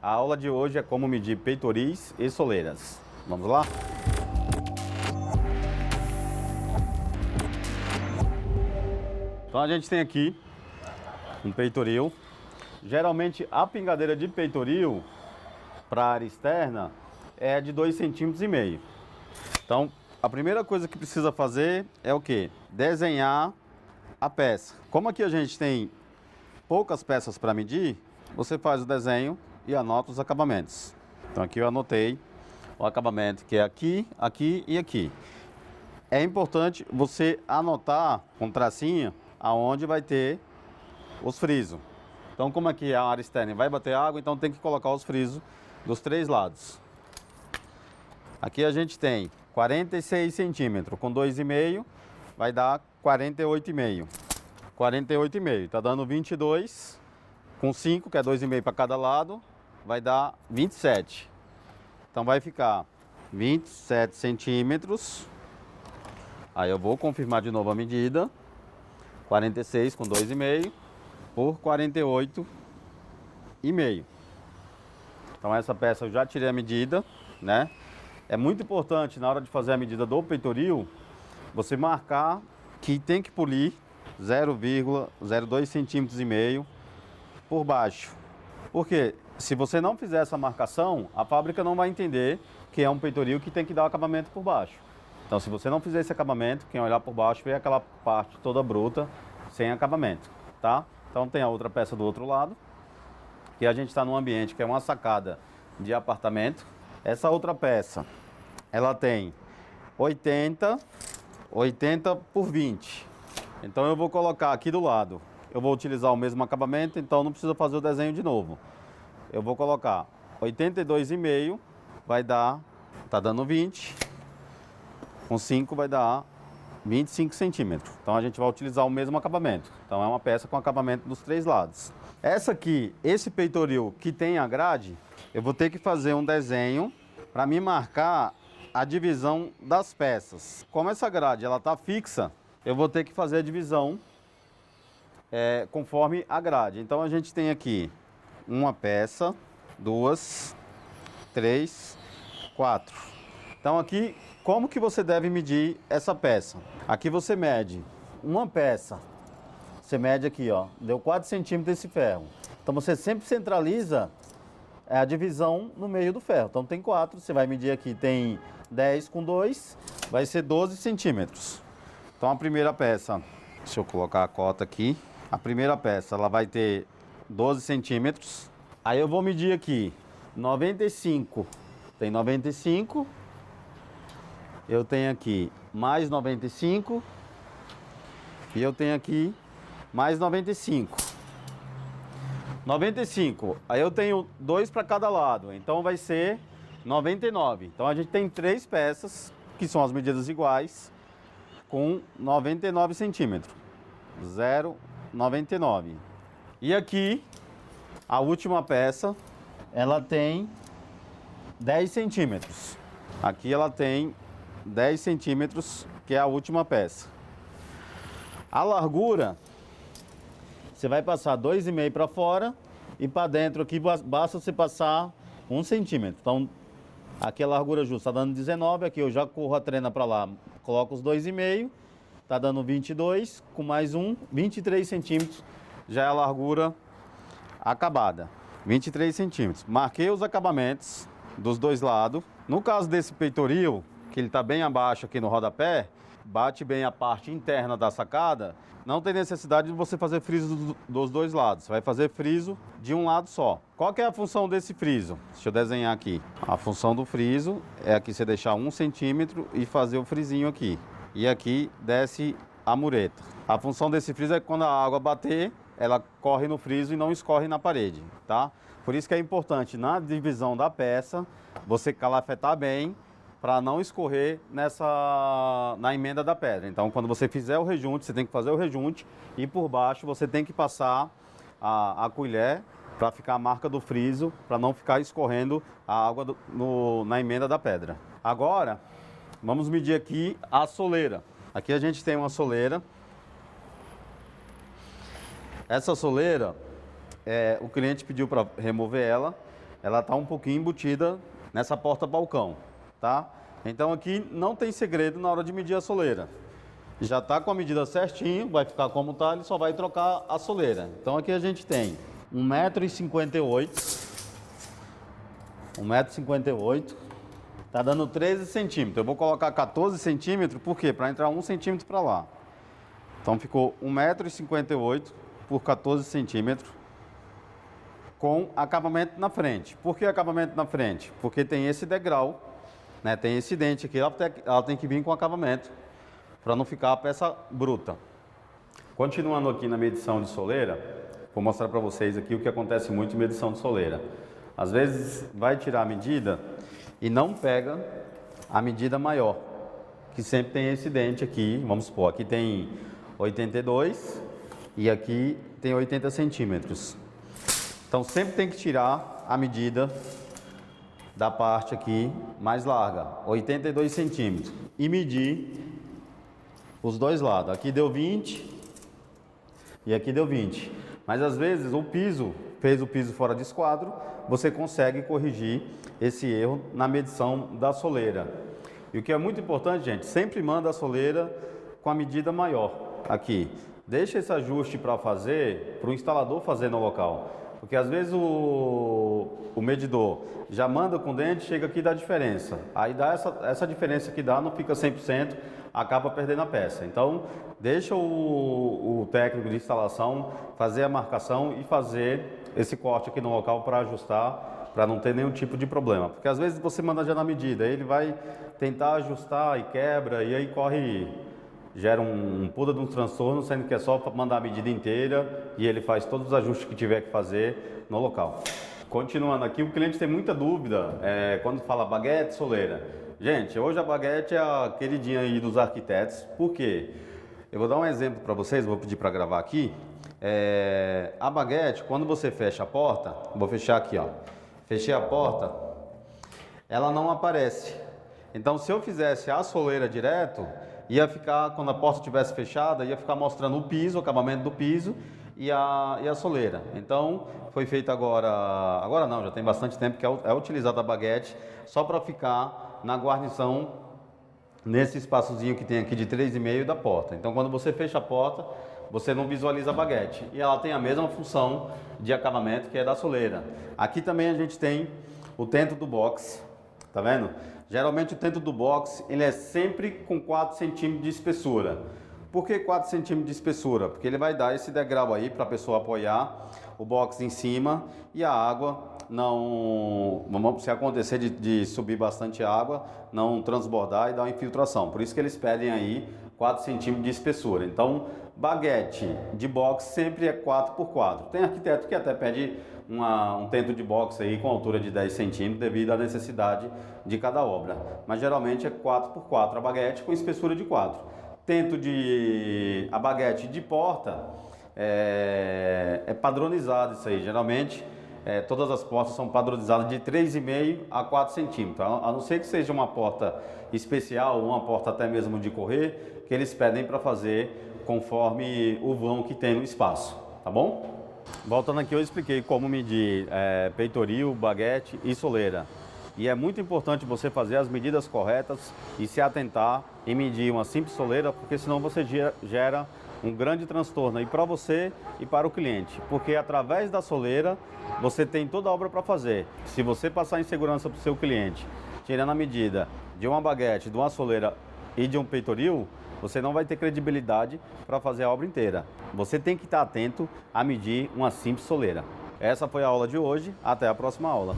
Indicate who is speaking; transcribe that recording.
Speaker 1: A aula de hoje é como medir peitoris e soleiras. Vamos lá? Então a gente tem aqui um peitoril. Geralmente a pingadeira de peitoril para a área externa é de 2,5 cm. Então a primeira coisa que precisa fazer é o quê? Desenhar a peça. Como aqui a gente tem poucas peças para medir, você faz o desenho e anota os acabamentos. Então aqui eu anotei o acabamento que é aqui, aqui e aqui. É importante você anotar com tracinho aonde vai ter os frisos. Então como aqui a área externa vai bater água, então tem que colocar os frisos dos 3 lados. Aqui a gente tem 46 centímetros, com 2,5 vai dar 48,5. 48,5, tá dando 22, com 5, que é 2,5 para cada lado, vai dar 27. Então vai ficar 27 centímetros. Aí eu vou confirmar de novo a medida. 46 com 2,5 por 48,5. Então essa peça eu já tirei a medida, né? É muito importante na hora de fazer a medida do peitoril, você marcar que tem que polir 0,02 centímetros e meio por baixo. Porque se você não fizer essa marcação, a fábrica não vai entender que é um peitoril que tem que dar o acabamento por baixo. Então se você não fizer esse acabamento, quem olhar por baixo vê aquela parte toda bruta, sem acabamento, tá? Então tem a outra peça do outro lado, que a gente está num ambiente que é uma sacada de apartamento. Essa outra peça, ela tem 80 por 20. Então eu vou colocar aqui do lado, eu vou utilizar o mesmo acabamento, então não precisa fazer o desenho de novo. Eu vou colocar 82,5, vai dar, tá dando 20, com 5 vai dar 25 centímetros. Então a gente vai utilizar o mesmo acabamento. Então é uma peça com acabamento dos 3 lados. Essa aqui, esse peitoril que tem a grade, eu vou ter que fazer um desenho para me marcar a divisão das peças. Como essa grade ela tá fixa, eu vou ter que fazer a divisão conforme a grade. Então a gente tem aqui uma peça, 2, 3, 4. Então aqui, como que você deve medir essa peça? Aqui você mede uma peça. Você mede aqui, ó, deu 4 centímetros esse ferro. Então você sempre centraliza a divisão no meio do ferro. Então tem 4, você vai medir aqui, tem 10 com 2, vai ser 12 centímetros. Então a primeira peça, deixa eu colocar a cota aqui. A primeira peça, ela vai ter 12 centímetros. Aí eu vou medir aqui 95, tem 95. Eu tenho aqui mais 95. E eu tenho aqui mais 95. 95, aí eu tenho 2 para cada lado, então vai ser 99. Então a gente tem 3 peças, que são as medidas iguais, com 99 centímetros. 0,99. E aqui, a última peça, ela tem 10 centímetros. Aqui ela tem 10 centímetros, que é a última peça. A largura, você vai passar 2,5 para fora e para dentro aqui basta você passar 1 centímetro. Então, aqui a largura justa está dando 19, aqui eu já corro a trena para lá, coloco os 2,5, está dando 22, com mais 1, 23 centímetros, já é a largura acabada. 23 centímetros. Marquei os acabamentos dos 2 lados. No caso desse peitoril, que ele está bem abaixo aqui no rodapé, bate bem a parte interna da sacada, não tem necessidade de você fazer friso dos 2 lados. Você vai fazer friso de um lado só. Qual que é a função desse friso? Deixa eu desenhar aqui. A função do friso é aqui você deixar 1 centímetro e fazer o frisinho aqui. E aqui desce a mureta. A função desse friso é que quando a água bater, ela corre no friso e não escorre na parede, tá? Por isso que é importante na divisão da peça, você calafetar bem, para não escorrer na emenda da pedra. Então, quando você fizer o rejunte, você tem que fazer o rejunte e por baixo você tem que passar a colher para ficar a marca do friso, para não ficar escorrendo a água na emenda da pedra. Agora, vamos medir aqui a soleira. Aqui a gente tem uma soleira. Essa soleira, o cliente pediu para remover ela, ela está um pouquinho embutida nessa porta-balcão, tá? Então aqui não tem segredo na hora de medir a soleira. Já está com a medida certinho, vai ficar como está, ele só vai trocar a soleira. Então aqui a gente tem 1,58 m, 1,58 m, tá dando 13 centímetros. Eu vou colocar 14 centímetros, por quê? Para entrar 1 centímetro para lá. Então ficou 1,58 m por 14 centímetros, com acabamento na frente. Por que acabamento na frente? Porque tem esse degrau, né? Tem esse dente aqui, ela tem que vir com acabamento, para não ficar a peça bruta. Continuando aqui na medição de soleira, vou mostrar para vocês aqui o que acontece muito em medição de soleira. Às vezes vai tirar a medida e não pega a medida maior, que sempre tem esse dente aqui, vamos supor, aqui tem 82 e aqui tem 80 centímetros. Então sempre tem que tirar a medida da parte aqui mais larga, 82 centímetros, e medir os dois lados. Aqui deu 20 e aqui deu 20. Mas às vezes o piso, fez o piso fora de esquadro, você consegue corrigir esse erro na medição da soleira. E o que é muito importante, gente, sempre manda a soleira com a medida maior aqui. Deixa esse ajuste para fazer, para o instalador fazer no local. Porque às vezes o medidor já manda com o dente, chega aqui e dá diferença. Aí dá essa diferença que dá, não fica 100%, acaba perdendo a peça. Então, deixa o técnico de instalação fazer a marcação e fazer esse corte aqui no local para ajustar, para não ter nenhum tipo de problema. Porque às vezes você manda já na medida, ele vai tentar ajustar e quebra, e aí gera um puta de um transtorno, sendo que é só mandar a medida inteira e ele faz todos os ajustes que tiver que fazer no local. Continuando aqui, o cliente tem muita dúvida quando fala baguete, soleira. Gente, hoje a baguete é a queridinha aí dos arquitetos. Por quê? Eu vou dar um exemplo para vocês, vou pedir para gravar aqui. A baguete, quando você fecha a porta, vou fechar aqui, ó. Fechei a porta, ela não aparece. Então, se eu fizesse a soleira direto, ia ficar, quando a porta estivesse fechada, ia ficar mostrando o piso, o acabamento do piso e a soleira. Então, foi feito agora não, já tem bastante tempo que é utilizada a baguete só para ficar na guarnição, nesse espaçozinho que tem aqui de 3,5 da porta. Então, quando você fecha a porta, você não visualiza a baguete. E ela tem a mesma função de acabamento que é da soleira. Aqui também a gente tem o tento do box, tá vendo? Geralmente o tento do box, ele é sempre com 4 centímetros de espessura. Por que 4 centímetros de espessura? Porque ele vai dar esse degrau aí para a pessoa apoiar o box em cima e a água não, se acontecer de subir bastante água, não transbordar e dar uma infiltração. Por isso que eles pedem aí 4 centímetros de espessura. Então, baguete de box sempre é 4 por 4. Tem arquiteto que até pede um tento de box aí com altura de 10 centímetros devido à necessidade de cada obra. Mas geralmente é 4 por 4 a baguete com espessura de 4. Tento a baguete de porta é padronizado isso aí. Geralmente todas as portas são padronizadas de 3,5 a 4 centímetros. A não ser que seja uma porta especial ou uma porta até mesmo de correr, que eles pedem para fazer conforme o vão que tem no espaço, tá bom? Voltando aqui, eu expliquei como medir peitoril, baguete e soleira. E é muito importante você fazer as medidas corretas e se atentar em medir uma simples soleira, porque senão você gera um grande transtorno aí para você e para o cliente. Porque através da soleira você tem toda a obra para fazer. Se você passar insegurança para o seu cliente, tirando a medida de uma baguete, de uma soleira e de um peitoril, você não vai ter credibilidade para fazer a obra inteira. Você tem que estar atento a medir uma simples soleira. Essa foi a aula de hoje, até a próxima aula.